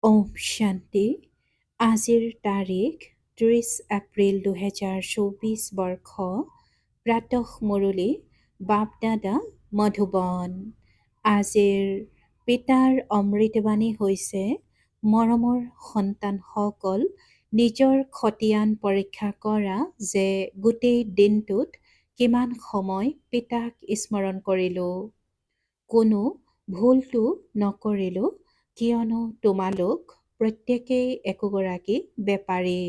ওম শান্তি। আজিৰ তাৰিখ 30 এপ্ৰিল 2024 বৰ্ষ। প্ৰাতঃ মুৰলী বাপদাদা মধুবন। আজিৰ পিতাৰ অমৃতবাণী হৈছে, মৰমৰ সন্তানসকল, নিজৰ খতিয়ান পৰীক্ষা কৰা যে গোটেই দিনটোত কিমান সময় পিতাক স্মৰণ কৰিলোঁ। কোনো ভুলটো নকৰিলোঁ, কিয়নো তোমালোক প্ৰত্যেকেই একোগৰাকী বেপাৰী।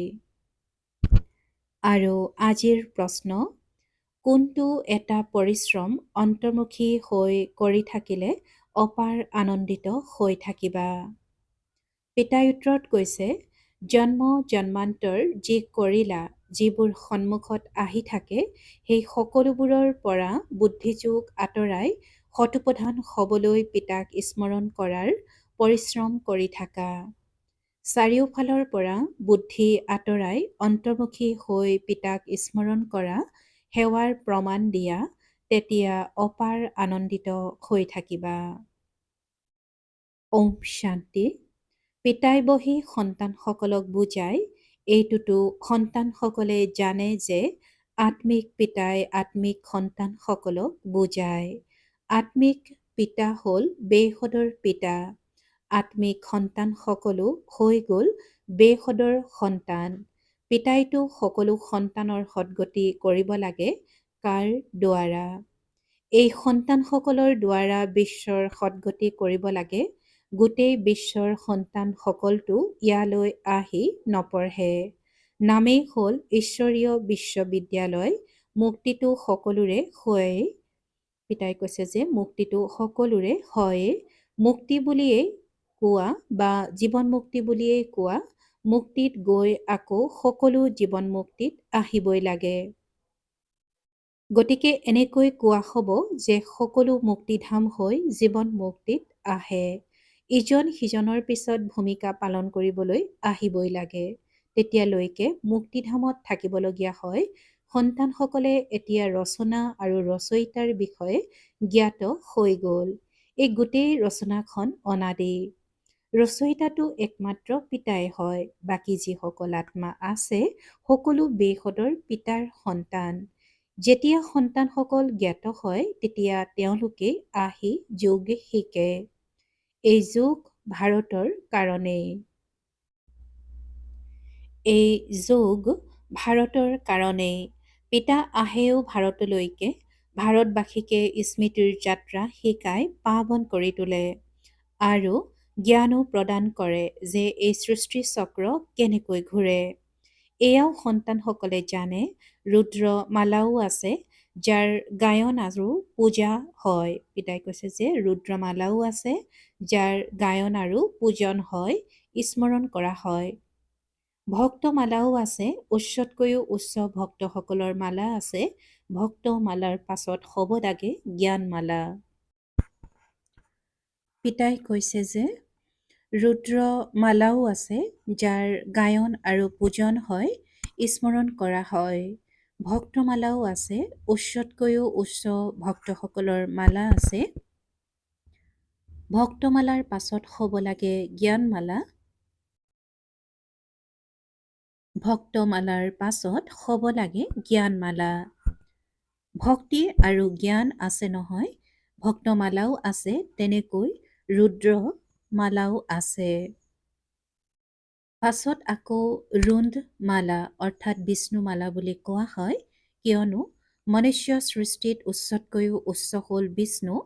আৰু আজিৰ প্ৰশ্ন, কোনটো এটা পৰিশ্ৰম অন্তৰ্মুখী হৈ কৰি থাকিলে অপাৰ আনন্দিত হৈ থাকিবা? পিতাই উত্তৰত কৈছে, জন্ম জন্মান্তৰ যি কৰিলা, যিবোৰ সন্মুখত আহি থাকে, সেই সকলোবোৰৰ পৰা বুদ্ধিযোগ আঁতৰাই শতপ্ৰধান হ'বলৈ পিতাক স্মৰণ কৰাৰ পৰিশ্ৰম কৰি থাকা। চাৰিওফালৰ পৰা বুদ্ধি আঁতৰাই অন্তৰ্মুখী হৈ পিতাক স্মৰণ কৰা, সেৱাৰ প্ৰমাণ দিয়া, তেতিয়া অপাৰ আনন্দিত হৈ থাকিবা। ওম শান্তি। পিতাই বহি সন্তানসকলক বুজায়, এইটোতো সন্তানসকলে জানে যে আত্মিক পিতাই আত্মিক সন্তানসকলক বুজায়। আত্মিক পিতা হ'ল বেসদৰ পিতা। আত্মিক সন্তানসকলো হৈ গ'ল বেসদৰ সন্তান। পিতাইতো সকলো সন্তানৰ সদ্গতি কৰিব লাগে কাৰ দ্বাৰা? এই সন্তানসকলৰ দ্বাৰা বিশ্বৰ সদ্গতি কৰিব লাগে। গোটেই বিশ্বৰ সন্তানসকলটো ইয়ালৈ আহি নপঢ়ে। নামেই হ'ল ঈশ্বৰীয় বিশ্ববিদ্যালয়। মুক্তিটো সকলোৰে হয়েই। পিতাই কৈছে যে মুক্তিটো সকলোৰে হয়েই। মুক্তি বুলিয়েই কোৱা বা জীৱন মুক্তি বুলিয়েই কোৱা, মুক্তিত গৈ আকৌ সকলো জীৱন মুক্তিত আহিবই লাগে। গতিকে এনেকৈ কোৱা হ'ব যে সকলো মুক্তিধাম হৈ জীৱন মুক্তিত আহে। ইজন সিজনৰ পিছত ভূমিকা পালন কৰিবলৈ আহিবই লাগে। তেতিয়ালৈকে মুক্তিধামত থাকিবলগীয়া হয়। সন্তানসকলে এতিয়া ৰচনা আৰু ৰচয়িতাৰ বিষয়ে জ্ঞাত হৈ গ'ল। এই গোটেই ৰচনাখন অনাদি। ৰচয়িতাটো একমাত্ৰ পিতাই হয়। বাকী যিসকল আত্মা আছে, সকলো বেসদৰ পিতাৰ সন্তান। যেতিয়া সন্তানসকল জ্ঞাত হয়, তেতিয়া তেওঁলোকে আহি যোগ শিকে। এই যোগ ভাৰতৰ কাৰণেই। এই যোগ ভাৰতৰ কাৰণেই। পিতা আহেও ভাৰতলৈকে, ভাৰতবাসীকে স্মৃতিৰ যাত্ৰা শিকাই পাৱন কৰি তোলে আৰু জ্ঞানো প্ৰদান কৰে যে এই সৃষ্টি চক্ৰ কেনেকৈ ঘূৰে। এয়াও সন্তানসকলে জানে। ৰুদ্ৰ মালাও আছে, যাৰ গায়ন আৰু পূজা হয়। পিতাই কৈছে যে ৰুদ্ৰমালাও আছে, যাৰ গায়ন আৰু পূজন হয়, স্মৰণ কৰা হয়। ভক্তমালাও আছে, উচ্চতকৈও উচ্চ ভক্তসকলৰ মালা আছে। ভক্তমালাৰ পাছত হ'ব লাগে জ্ঞানমালা। পিতাই কৈছে যে ৰুদ্ৰমালাও আছে, যাৰ গায়ন আৰু পূজন হয়, স্মৰণ কৰা হয়। ভক্তমালাও আছে, উচ্চতকৈও উচ্চ ভক্তসকলৰ মালা আছে। ভক্তমালাৰ পাছত হ'ব লাগে জ্ঞানমালা। ভক্তমালাৰ পাছত হ'ব লাগে জ্ঞানমালা। ভক্তি আৰু জ্ঞান আছে নহয়, ভক্তমালাও আছে, তেনেকৈ ৰুদ্ৰমালাও আছে। পাছত আকৌ ৰুণ্ডমালা অৰ্থাৎ বিষ্ণুমালা বুলি কোৱা হয়, কিয়নো মনুষ্য সৃষ্টিত উচ্চতকৈও উচ্চ হ'ল বিষ্ণু,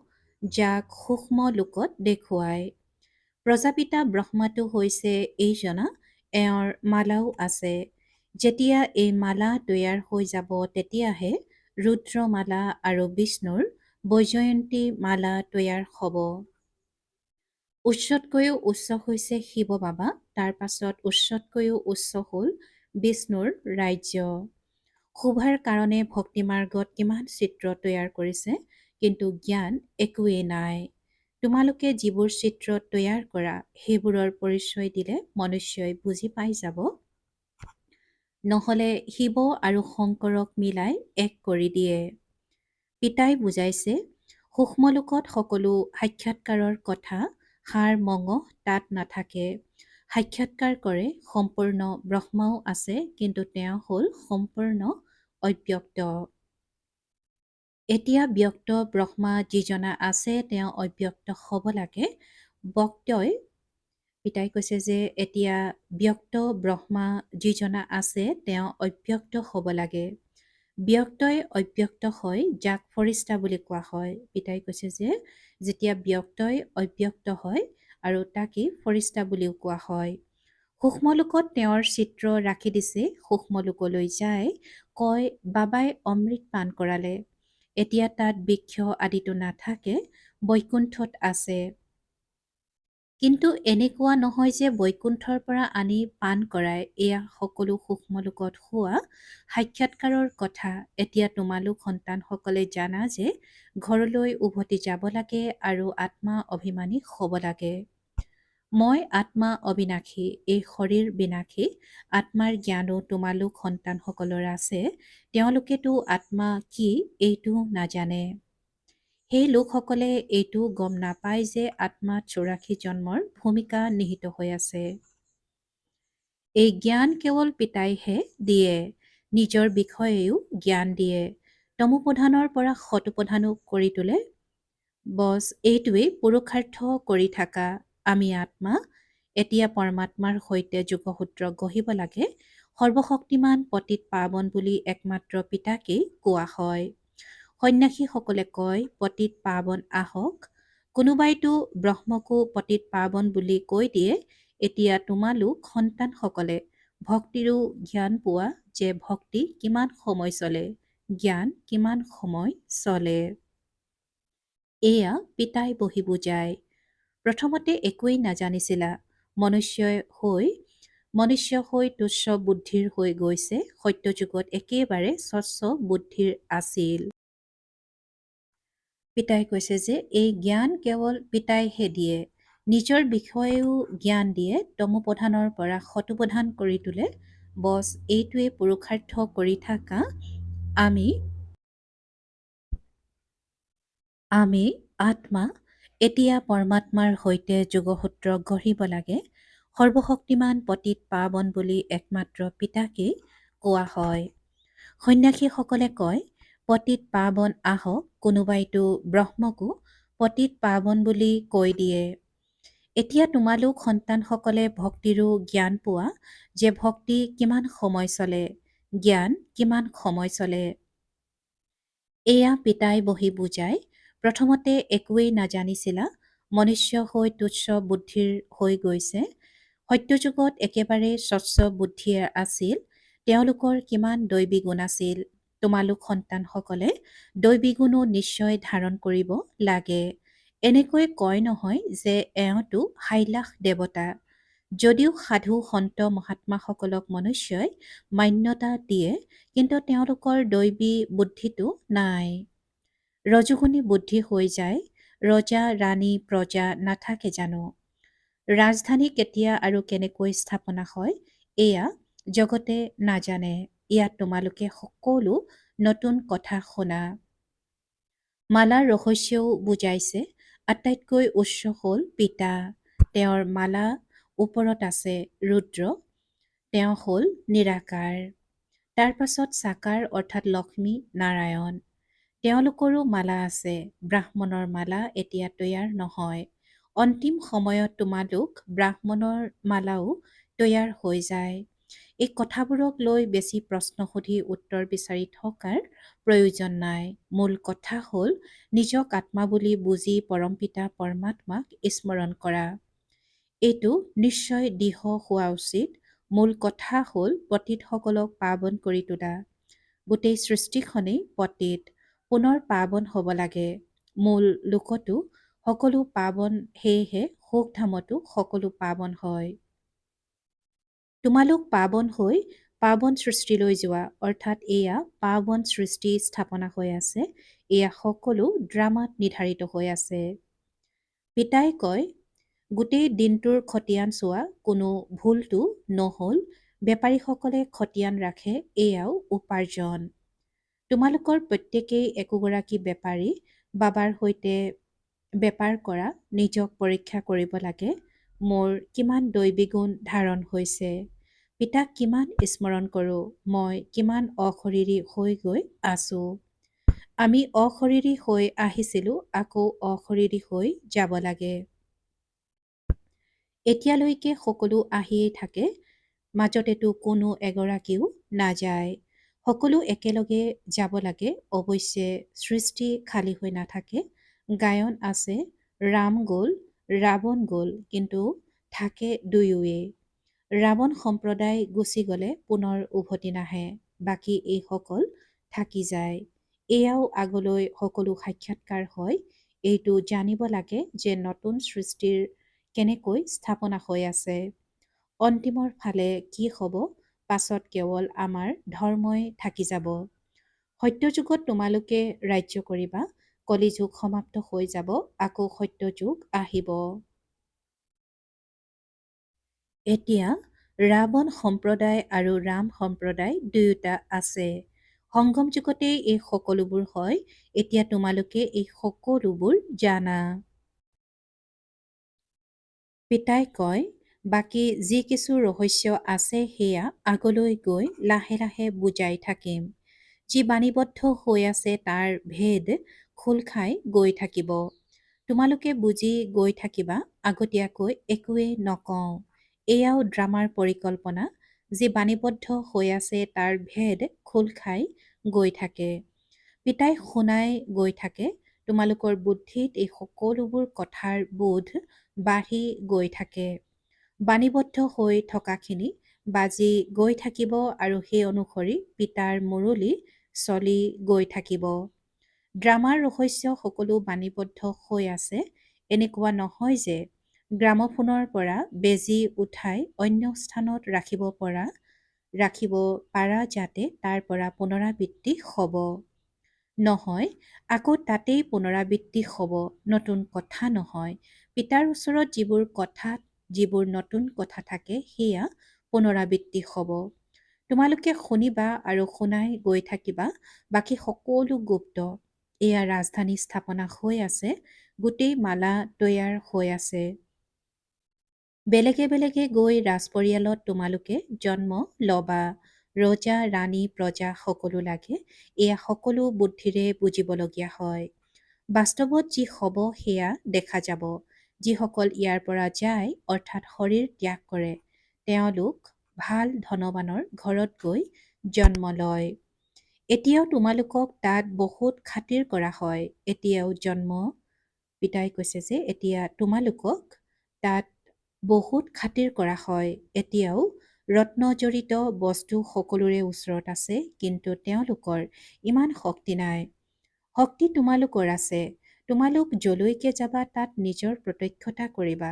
যাক সূক্ষ্ম লোকত দেখুৱায়। প্ৰজাপিতা ব্ৰহ্মাটো হৈছে এইজনা, এওঁৰ মালাও আছে। যেতিয়া এই মালা তৈয়াৰ হৈ যাব, তেতিয়াহে ৰুদ্ৰমালা আৰু বিষ্ণুৰ বৈজয়ন্তী মালা তৈয়াৰ হ'ব। উচ্চতকৈও উচ্চ হৈছে শিৱ বাবা, তাৰ পাছত উচ্চতকৈও উচ্চ হ'ল বিষ্ণুৰ ৰাজ্য। শোভাৰ কাৰণে ভক্তিমাৰ্গত কিমান চিত্ৰ তৈয়াৰ কৰিছে, কিন্তু জ্ঞান একোৱেই নাই। তোমালোকে যিবোৰ চিত্ৰ তৈয়াৰ কৰা, সেইবোৰৰ পৰিচয় দিলে মনুষ্যই বুজি পাই যাব। নহ'লে শিৱ আৰু শংকৰক মিলাই এক কৰি দিয়ে। পিতাই বুজাইছে, সূক্ষ্মলোকত সকলো সাক্ষাৎকাৰৰ কথা সাৰ মঙহ তাত নাথাকে। সাক্ষাৎকাৰ কৰে। সম্পূৰ্ণ ব্ৰহ্মাও আছে, কিন্তু তেওঁ হ'ল সম্পূৰ্ণ অব্যক্ত। এতিয়া ব্যক্ত ব্ৰহ্মা যিজনা আছে তেওঁ অব্যক্ত হ'ব লাগে। বক্তই পিতাই কৈছে যে এতিয়া ব্যক্ত ব্ৰহ্মা যিজনা আছে তেওঁ অব্যক্ত হ'ব লাগে। ব্যক্তই অব্যক্ত হয় যাক ফৰিষ্টা বুলি কোৱা হয়। পিতাই কৈছে যে যেতিয়া ব্যক্তই অব্যক্ত হয় আৰু তাকে ফৰিষ্টা বুলিও কোৱা হয়। সূক্ষ্মলোকত তেওঁৰ চিত্ৰ ৰাখি দিছে। সূক্ষ্মলোকলৈ যায় কয় বাবাই অমৃত পান কৰালে। এতিয়া তাত বৃক্ষ আদিতো নাথাকে, বৈকুণ্ঠত আছে। কিন্তু এনেকুৱা নহয় যে বৈকুণ্ঠৰ পৰা আনি পান কৰাই। এয়া সকলো সূক্ষ্মলোকত হোৱা সাক্ষাৎকাৰৰ কথা। এতিয়া তোমালোক সন্তানসকলে জানা যে ঘৰলৈ উভতি যাব লাগে আৰু আত্মা অভিমানী হ'ব লাগে। মই আত্মা অবিনাশী, এই শৰীৰ বিনাশী। আত্মাৰ জ্ঞানো তোমালোক সন্তানসকলৰ আছে। তেওঁলোকেতো আত্মা কি এইটো নাজানে। সেই লোকসকলে এইটো গম নাপায় যে আত্মাত 84 জন্মৰ ভূমিকা নিহিত হৈ আছে। এই জ্ঞান কেৱল পিতাইহে দিয়ে। নিজৰ বিষয়েও জ্ঞান দিয়ে। তমোপ্ৰধানৰ পৰা সতোপ্ৰধানো কৰি তোলে। বছ এইটোৱেই পুৰুষাৰ্থ কৰি থাকা। আমি আত্মা এতিয়া পৰমাত্মাৰ সৈতে যোগসূত্ৰ গঢ়িব লাগে। সৰ্বশক্তিমান পতিত পাৱন বুলি একমাত্ৰ পিতাকেই কোৱা হয়। সন্ন্যাসীসকলে কয় পতিত পাৱন আহক। কোনোবাইতো ব্ৰহ্মকো পতিত পাৱন বুলি কৈ দিয়ে। এতিয়া তোমালোক সন্তানসকলে ভক্তিৰো জ্ঞান পোৱা যে ভক্তি কিমান সময় চলে, জ্ঞান কিমান সময় চলে। এয়া পিতাই বহি বুজায়। প্ৰথমতে একোৱেই নাজানিছিলা। মনুষ্য হৈ তুচ্ছ বুদ্ধিৰ হৈ গৈছে। সত্যযুগত একেবাৰে স্বচ্ছ বুদ্ধিৰ আছিল। পিতাই কৈছে যে এই জ্ঞান কেৱল পিতাইহে দিয়ে। নিজৰ বিষয়েও জ্ঞান দিয়ে। তমোপ্ৰধানৰ পৰা সতোপ্ৰধান কৰি তোলে। বছ এইটোৱে পুৰুষাৰ্থ কৰি থাকা। আমি আত্মা এতিয়া পৰমাত্মাৰ সৈতে যোগসূত্ৰ গঢ়িব লাগে। সৰ্বশক্তিমান পতিত পাৱন বুলি একমাত্ৰ পিতাকেই কোৱা হয়। সন্ন্যাসীসকলে কয় পতিত পাৱন আহক। কোনোবাইতো ব্ৰহ্মকো পতিত পাৱন বুলি কৈ দিয়ে। এতিয়া তোমালোক সন্তানসকলে ভক্তিৰো জ্ঞান পোৱা যে ভক্তি কিমান সময় চলে, জ্ঞান কিমান সময় চলে। এয়া পিতাই বহি বুজায়। প্ৰথমতে একোৱেই নাজানিছিলা। মনুষ্য হৈ তুচ্ছ বুদ্ধিৰ হৈ গৈছে। সত্যযুগত একেবাৰে স্বচ্ছ বুদ্ধিৰ আছিল। তেওঁলোকৰ কিমান দৈবী গুণ আছিল। তোমালোক সন্তানসকলে দৈবী গুণো নিশ্চয় ধাৰণ কৰিব লাগে। এনেকৈ কয় নহয় যে এওঁতো হাইলাখ দেৱতা। যদিও সাধু সন্ত মহাত্মাসকলক মনুষ্যই মান্যতা দিয়ে, কিন্তু তেওঁলোকৰ দৈবী বুদ্ধিটো নাই। ৰজোগুণী বুদ্ধি হৈ যায়। ৰজা ৰাণী প্ৰজা নাথাকে জানো? ৰাজধানী কেতিয়া আৰু কেনেকৈ স্থাপনা হয় এয়া জগতে নাজানে। ইয়াত তোমালোকে সকলো নতুন কথা শুনা। মালাৰ ৰহস্যও বুজাইছে। আটাইতকৈ উচ্চ হ'ল পিতা। তেওঁৰ মালা ওপৰত আছে ৰুদ্ৰ। তেওঁ হ'ল নিৰাকাৰ। তাৰ পাছত সাকাৰ অৰ্থাৎ লক্ষ্মী নাৰায়ণ। তেওঁলোকৰো মালা আছে। ব্ৰাহ্মণৰ মালা এতিয়া তৈয়াৰ নহয়। অন্তিম সময়ত তোমালোক ব্ৰাহ্মণৰ মালাও তৈয়াৰ হৈ যায়। এই কথাবোৰক লৈ বেছি প্ৰশ্ন সুধি উত্তৰ বিচাৰি থকাৰ প্ৰয়োজন নাই। মূল কথা হ'ল নিজক আত্মা বুলি বুজি পৰমপিতা পৰমাত্মাক স্মৰণ কৰা। এইটো নিশ্চয় দৃঢ় হোৱা উচিত। মূল কথা হ'ল পতিতসকলক পাৱন কৰি তোলা। গোটেই সৃষ্টিখনেই পতিত, পুনৰ পাৱন হ'ব লাগে। মূল লোকতো সকলো পাৱন, সেয়েহে সুখধামতো সকলো পাৱন হয়। তোমালোক পাৱন হৈ পাৱন সৃষ্টিলৈ যোৱা, অৰ্থাৎ এয়া পাৱন সৃষ্টি স্থাপনা হৈ আছে। এয়া সকলো ড্ৰামাত নিৰ্ধাৰিত হৈ আছে। পিতাই কয় গোটেই দিনটোৰ খতিয়ান চোৱা, কোনো ভুলটো নহ'ল। বেপাৰীসকলে খতিয়ান ৰাখে, এয়াও উপাৰ্জন। তোমালোকৰ প্ৰত্যেকেই একোগৰাকী বেপাৰী। বাবাৰ সৈতে বেপাৰ কৰা নিজক পৰীক্ষা কৰিব লাগে। মোৰ কিমান দৈবী গুণ ধাৰণ হৈছে। পিতাক কিমান স্মৰণ কৰোঁ, মই কিমান অশৰীৰী হৈ গৈ আছোঁ। আমি অশৰীৰী হৈ আহিছিলোঁ, আকৌ অশৰীৰী হৈ যাব লাগে। এতিয়ালৈকে সকলো আহিয়েই থাকে, মাজতেতো কোনো এগৰাকীও নাযায়। সকলো একেলগে যাব লাগে। অৱশ্যে সৃষ্টি খালী হৈ নাথাকে। গায়ন আছে, ৰাম গ'ল, ৰাৱণ গ'ল, কিন্তু থাকে দুয়োৱে। ৰাৱণ সম্প্ৰদায় গুচি গ'লে পুনৰ উভতি নাহে, বাকী এইসকল থাকি যায়। এয়াও আগলৈ সকলো সাক্ষাৎকাৰ হয়। এইটো জানিব লাগে যে নতুন সৃষ্টিৰ কেনেকৈ স্থাপনা হৈ আছে। অন্তিমৰ ফালে কি হ'ব, পাছত কেৱল আমাৰ ধৰ্মই থাকি যাব। সত্যযুগত তোমালোকে ৰাজ্য কৰিবা, কলিযুগ সমাপ্ত হৈ যাব, আকৌ সত্যযুগ আহিব। এতিয়া ৰাৱণ সম্প্ৰদায় আৰু ৰাম সম্প্ৰদায় দুয়োটা আছে। সংগম যুগতেই এই সকলোবোৰ হয়। এতিয়া তোমালোকে এই সকলোবোৰ জানা। পিতাই কয়, বাকী যি কিছু ৰহস্য আছে সেয়া আগলৈ গৈ লাহে লাহে বুজাই থাকিম। যি বাণীবদ্ধ হৈ আছে তাৰ ভেদ খোল খাই গৈ থাকিব। তোমালোকে বুজি গৈ থাকিবা, আগতীয়াকৈ একোৱেই নকওঁ। এয়াও ড্ৰামাৰ পৰিকল্পনা। যি বাণীবদ্ধ হৈ আছে তাৰ ভেদ খোল খাই গৈ থাকে। পিতাই শুনাই গৈ থাকে। তোমালোকৰ বুদ্ধিত এই সকলোবোৰ কথাৰ বোধ বাঢ়ি গৈ থাকে। বাণীবদ্ধ হৈ থকাখিনি বাজি গৈ থাকিব আৰু সেই অনুসৰি পিতাৰ মুৰলি চলি গৈ থাকিব। ড্ৰামাৰ ৰহস্য সকলো বাণীবদ্ধ হৈ আছে। এনেকুৱা নহয় যে গ্ৰামফোনৰ পৰা বেজী উঠাই অন্য স্থানত ৰাখিব পাৰা যাতে তাৰ পৰা পুনৰাবৃত্তি হ'ব। নহয়, আকৌ তাতেই পুনৰাবৃত্তি হ'ব, নতুন কথা নহয়। পিতাৰ ওচৰত যিবোৰ নতুন কথা থাকে সেয়া পুনৰাবৃত্তি হ'ব। তোমালোকে শুনিবা আৰু শুনাই গৈ থাকিবা, বাকী সকলো গুপ্ত। এয়া ৰাজধানী স্থাপনা হৈ আছে, গোটেই মালা তৈয়াৰ হৈ আছে। বেলেগে বেলেগে গৈ ৰাজপৰিয়ালত তোমালোকে জন্ম ল'বা। ৰজা, ৰাণী, প্ৰজা সকলো লাগে। এয়া সকলো বুদ্ধিৰে বুজিবলগীয়া হয়। বাস্তৱত যি হ'ব সেয়া দেখা যাব। যিসকল ইয়াৰ পৰা যায়, অৰ্থাৎ শৰীৰ ত্যাগ কৰে, তেওঁলোক ভাল ধনৱানৰ ঘৰত গৈ জন্ম লয়। এতিয়াও তোমালোকক তাত বহুত খাতিৰ কৰা হয়। পিতাই কৈছে যে এতিয়া তোমালোকক তাত বহুত খাতিৰ কৰা হয়। এতিয়াও ৰত্নজড়িত বস্তু সকলোৰে ওচৰত আছে, কিন্তু তেওঁলোকৰ ইমান শক্তি নাই। শক্তি তোমালোকৰ আছে। তোমালোক যলৈকে যাবা তাত নিজৰ প্ৰত্যক্ষতা কৰিবা।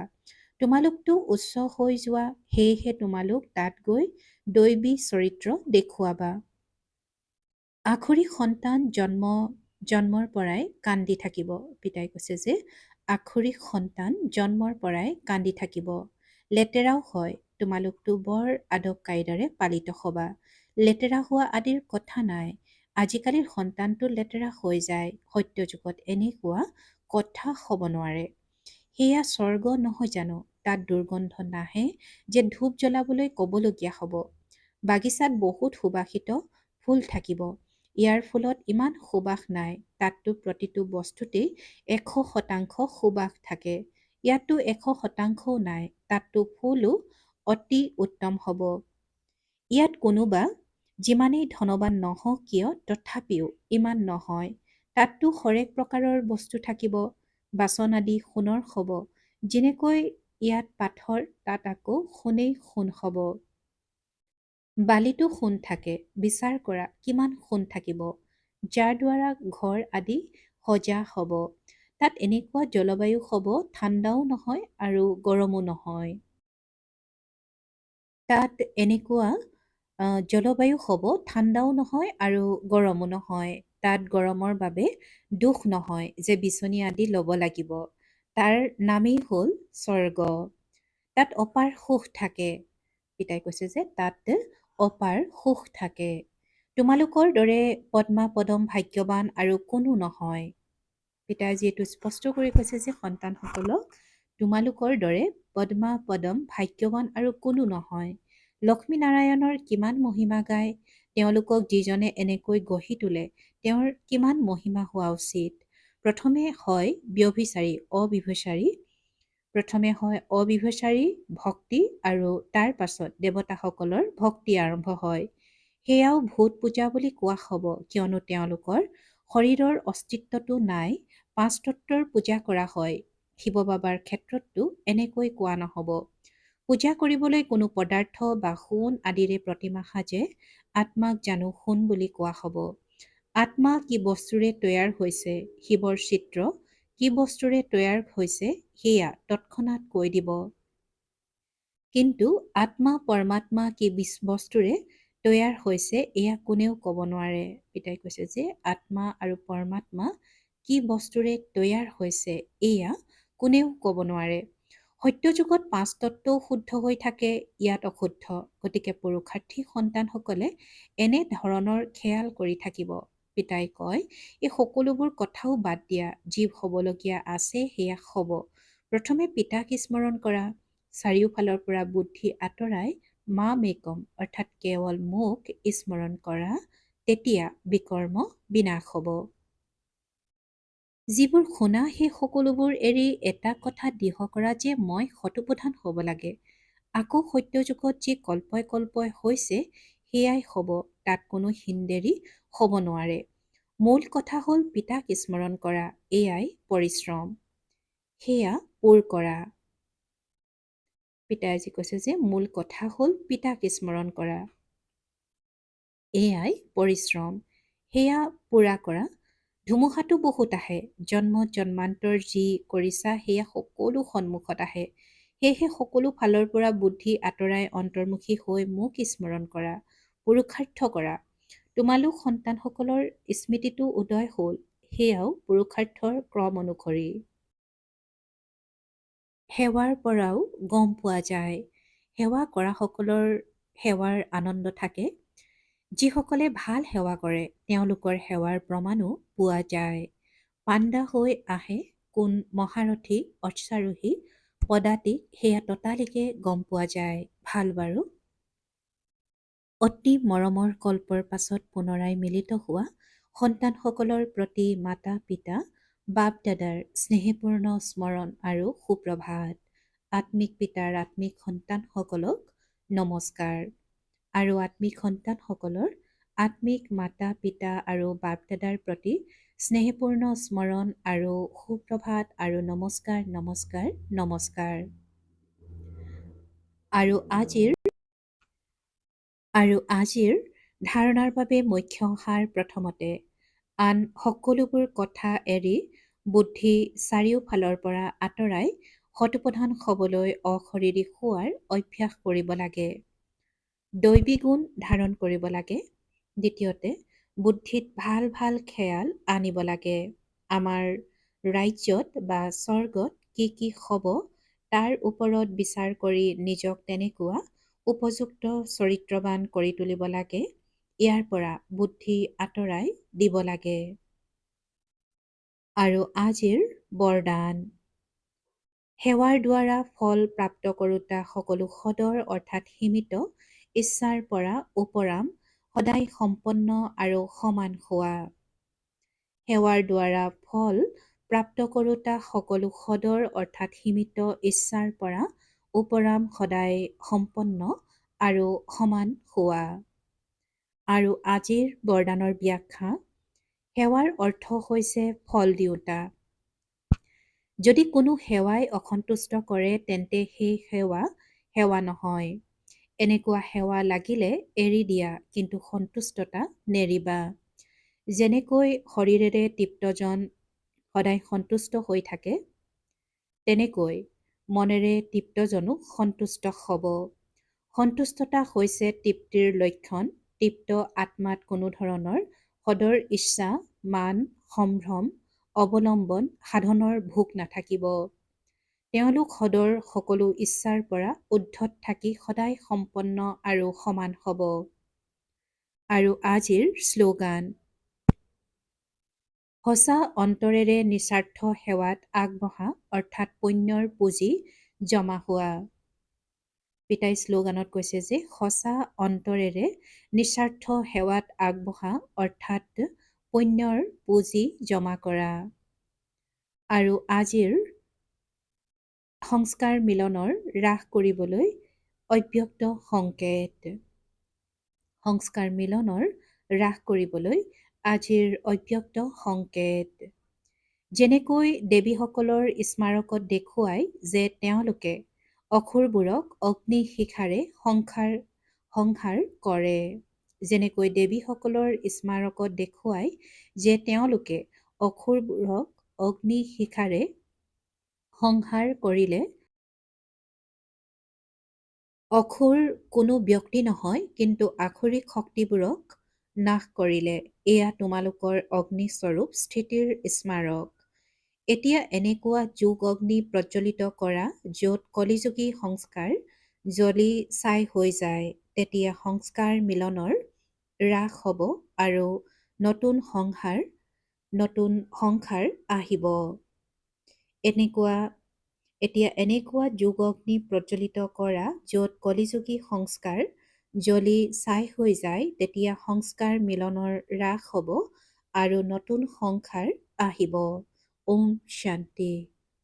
তোমালোকতো উচ্চ হৈ যোৱা, সেয়েহে তোমালোক তাত গৈ দৈবী চৰিত্ৰ দেখুৱাবা। আখৰিক সন্তান জন্মৰ পৰাই কান্দি থাকিব। পিতাই কৈছে যে আখৰিক সন্তান জন্মৰ পৰাই কান্দি থাকিব। লেতেৰাও হয়। তোমালোকতো বৰ আদব কাইদাৰে পালিত হবা। লেতেৰা হোৱা আদিৰ কথা নাই। আজিকালিৰ সন্তানটো লেতেৰা হৈ যায়। সত্যযুগত এনেকুৱা কথা হ'ব নোৱাৰে। সেয়া স্বৰ্গ নহয় জানো? তাত দুৰ্গন্ধ নাহে যে ধূপ জ্বলাবলৈ ক'বলগীয়া হ'ব। বাগিচাত বহুত সুবাসিত ফুল থাকিব। ইয়াৰ ফুলত ইমান সুবাস নাই। তাততো প্ৰতিটো বস্তুতেই 100% সুবাস থাকে। ইয়াততো 100%ও নাই। তাততো ফুলো অতি উত্তম হ'ব। ইয়াত কোনোবা যিমানেই ধনৱান নহওক কিয় তথাপিও ইমান নহয়। তাততো হৰেক প্ৰকাৰৰ বস্তু থাকিব। বাচন আদি সোণৰ হ'ব। যেনেকৈ ইয়াত পাথৰ, তাত আকৌ সোণেই সোণ হ'ব। বালিতো সোণ থাকে। বিচাৰ কৰা কিমান সোণ থাকিব, যাৰ দ্বাৰা ঘৰ আদি সজা হ'ব। তাত এনেকুৱা জলবায়ু হ'ব, ঠাণ্ডাও নহয় আৰু গৰমো নহয়। তাত এনেকুৱা জলবায়ু হ'ব, ঠাণ্ডাও নহয় আৰু গৰমো নহয়। তাত গৰমৰ বাবে দুখ নহয় যে বিচনী আদি ল'ব লাগিব। তাৰ নামেই হ'ল স্বৰ্গ। তাত অপাৰ সুখ থাকে। পিতাই কৈছে যে তাত অপাৰ সুখ থাকে। তোমালোকৰ দৰে পদ্মা পদম ভাগ্যৱান আৰু কোনো নহয়। পিতাই যিহেতু স্পষ্ট কৰি কৈছে যে সন্তানসকলক তোমালোকৰ দৰে পদ্মা পদম ভাগ্যৱান আৰু কোনো নহয়। লক্ষ্মীনাৰায়ণৰ কিমান মহিমা গায়, তেওঁলোকক যিজনে এনেকৈ গঢ়ি তোলে তেওঁৰ কিমান মহিমা হোৱা উচিত। প্ৰথমে হয় অবিভচাৰী ভক্তি আৰু তাৰ পাছত দেৱতাসকলৰ ভক্তি আৰম্ভ হয়। সেয়াও ভূত পূজা বুলি কোৱা হ'ব, কিয়নো তেওঁলোকৰ শৰীৰৰ অস্তিত্বটো নাই। পাঁচতত্বৰ পূজা কৰা হয়। শিৱ বাবাৰ ক্ষেত্ৰতো এনেকৈ কোৱা নহ'ব। পূজা কৰিবলৈ কোনো পদাৰ্থ বা সোণ আদিৰে প্ৰতিমা সাজে, আত্মাক জানো সোণ বুলি কোৱা হ'ব। আত্মা কি বস্তুৰে তৈয়াৰ হৈছে, শিৱৰ চিত্ৰ কি বস্তুৰে তৈয়াৰ হৈছে সেয়া তৎক্ষণাৎ কৈ দিব। কিন্তু আত্মা পৰমাত্মা কি বস্তুৰে তৈয়াৰ হৈছে এয়া কোনেও ক'ব নোৱাৰে। পিতাই কৈছে যে আত্মা আৰু পৰমাত্মা কি বস্তুৰে তৈয়াৰ হৈছে এয়া কোনেও ক'ব নোৱাৰে। সত্যযুগত পাঁচ তত্ত্বও শুদ্ধ হৈ থাকে, ইয়াত অশুদ্ধ। গতিকে পুৰুষাৰ্থী সন্তানসকলে এনে ধৰণৰ খেয়াল কৰি থাকিব। পিতাই কয় এই সকলোবোৰ কথাও বাদ দিয়া, যি হ'বলগীয়া আছে সেয়া হ'ব। প্ৰথমে পিতাক স্মৰণ কৰা, চাৰিওফালৰ পৰা বুদ্ধি আঁতৰাই মামেকম অৰ্থাৎ কেৱল মোক স্মৰণ কৰা, তেতিয়া বিকৰ্ম বিনাশ হ'ব। যিবোৰ শুনা সেই সকলোবোৰ এৰি এটা কথা দৃঢ় কৰা যে মই শতপ্ৰধান হ'ব লাগে। আকৌ সত্যযুগত যি কল্পই কল্পই হৈছে সেয়াই হ'ব, তাত কোনো হিনদেৰি হ'ব নোৱাৰে। মূল কথা হ'ল পিতাক স্মৰণ কৰা, এয়াই পৰিশ্ৰম, সেয়া পূৰ কৰা। পিতাই আজি কৈছে যে মূল কথা হ'ল পিতাক স্মৰণ কৰা, এয়াই পৰিশ্ৰম, সেয়া পূৰা কৰা। ধুমুহাটো বহুত আহে, জন্ম জন্মান্তৰ যি কৰিছা সেয়া সকলো সন্মুখত আহে। সেয়েহে সকলো ফালৰ পৰা বুদ্ধি আঁতৰাই অন্তৰ্মুখী হৈ মোক স্মৰণ কৰা, পুৰুষাৰ্থ কৰা। তোমালোক সন্তানসকলৰ স্মৃতিটো উদয় হ'ল, সেয়াও পুৰুষাৰ্থৰ ক্ৰম অনুসৰি। সেৱাৰ পৰাও গম পোৱা যায়। সেৱা কৰাসকলৰ সেৱাৰ আনন্দ থাকে। যিসকলে ভাল সেৱা কৰে তেওঁলোকৰ সেৱাৰ প্ৰমাণো পোৱা যায়। পাণ্ডা হৈ আহে কোন মহাৰথী অশ্বাৰোহী পদাতিক সেয়া ততালিকে গম পোৱা যায়। ভাল বাৰু। অতি মৰমৰ কল্পৰ পাছত পুনৰাই মিলিত হোৱা সন্তানসকলৰ প্ৰতি মাতা পিতা বাপ দাদাৰ স্নেহপূৰ্ণ স্মৰণ আৰু সুপ্ৰভাত। আত্মিক পিতাৰ আত্মিক সন্তানসকলক নমস্কাৰ। আৰু আত্মিক সন্তানসকলৰ আত্মিক মাতা পিতা আৰু বাপ দাদাৰ প্ৰতি স্নেহপূৰ্ণ স্মৰণ আৰু সুপ্ৰভাত আৰু নমস্কাৰ নমস্কাৰ নমস্কাৰ। আৰু আজিৰ ধাৰণাৰ বাবে মুখ্য সাৰ প্ৰথমতে আন সকলোবোৰ কথা এৰি বুদ্ধি চাৰিওফালৰ পৰা আঁতৰাই শতপ্ৰধান হ'বলৈ অশৰীৰী শোৱাৰ অভ্যাস কৰিব লাগে। দৈবী গুণ ধাৰণ কৰিব লাগে। দ্বিতীয়তে বুদ্ধিত ভাল ভাল খেয়াল আনিব লাগে। আমাৰ ৰাজ্যত বা স্বৰ্গত কি কি হ'ব তাৰ ওপৰত বিচাৰ কৰি নিজক তেনেকুৱা উপযুক্ত চৰিত্ৰৱান কৰি তুলিব লাগে। ইয়াৰ পৰা বুদ্ধি আঁতৰাই দিব লাগে। আৰু আজিৰ বৰদান। সেৱাৰ দ্বাৰা ফল প্ৰাপ্ত কৰোঁতা সকলো সদৰ অৰ্থাৎ সীমিত ইচ্ছাৰ পৰা উপৰাম সদায় সম্পন্ন আৰু সমান হোৱা। সেৱাৰ দ্বাৰা ফল প্ৰাপ্ত কৰোঁতা সকলো সদৰ অৰ্থাৎ সীমিত ইচ্ছাৰ পৰা উপৰাম সদায় সম্পন্ন আৰু সমান হোৱা। আৰু আজিৰ বৰদানৰ ব্যাখ্যা। সেৱাৰ অৰ্থ হৈছে ফল দিওঁতা। যদি কোনো সেৱাই অসন্তুষ্ট কৰে তেন্তে সেই সেৱা নহয়। এনেকুৱা সেৱা লাগিলে এৰি দিয়া, কিন্তু সন্তুষ্টতা নেৰিবা। যেনেকৈ শৰীৰেৰে তৃপ্তজন সদায় সন্তুষ্ট হৈ থাকে, তেনেকৈ মনেৰে তৃপ্তজনো সন্তুষ্ট হ'ব। সন্তুষ্টতা হৈছে তৃপ্তিৰ লক্ষণ। তৃপ্ত আত্মাত কোনো ধৰণৰ সদৰ ইচ্ছা, মান, সম্ভ্ৰম, অৱলম্বন সাধনৰ ভোগ নাথাকিব। তেওঁলোক সদৰ সকলো ইচ্ছাৰ পৰা ঊৰ্ধ্বত থাকি সদায় সম্পন্ন আৰু সমান হ'ব। আৰু আজিৰ শ্লোগান। সঁচা অন্তৰেৰে নিস্বাৰ্থ সেৱাত আগবঢ়া অৰ্থাৎ পুণ্যৰ পুঁজি জমা হোৱা। পিতাই শ্লোগানত কৈছে যে সঁচা অন্তৰেৰে নিস্বাৰ্থ সেৱাত আগবঢ়া অৰ্থাৎ পুণ্যৰ পুঁজি জমা কৰা। আৰু আজিৰ সংস্কাৰ মিলনৰ হ্ৰাস কৰিবলৈ অব্যক্ত সংকেত। সংস্কাৰ মিলনৰ হ্ৰাস কৰিবলৈ আজিৰ অব্যক্ত সংকেত। যেনেকৈ দেৱীসকলৰ স্মাৰকত দেখুৱাই যে তেওঁলোকে অসুৰবোৰক অগ্নিশিখাৰে সংহাৰ কৰে। যেনেকৈ দেৱীসকলৰ স্মাৰকত দেখুৱাই যে তেওঁলোকে অসুৰবোৰক অগ্নিশিখাৰে সংহাৰ কৰিলে। অসুৰ কোনো ব্যক্তি নহয়, কিন্তু আসুৰিক শক্তিবোৰক নাশ কৰিলে। এয়া তোমালোকৰ অগ্নিস্বৰূপ স্থিতিৰ স্মাৰক। এতিয়া এনেকুৱা যোগ অগ্নি প্ৰজ্বলিত কৰা য'ত কলিযুগী সংস্কাৰ জ্বলি ছাই হৈ যায়। তেতিয়া সংস্কাৰ মিলনৰ হ্ৰাস হ'ব আৰু নতুন সংসাৰ আহিব। এতিয়া এনেকুৱা যোগ অগ্নি প্ৰজ্বলিত কৰা য'ত কলিযুগী সংস্কাৰ জ্বলি ছাই হৈ যায়। তেতিয়া সংস্কাৰ মিলনৰ হ্ৰাস হ'ব আৰু নতুন সংসাৰ আহিব। ওম শান্তি।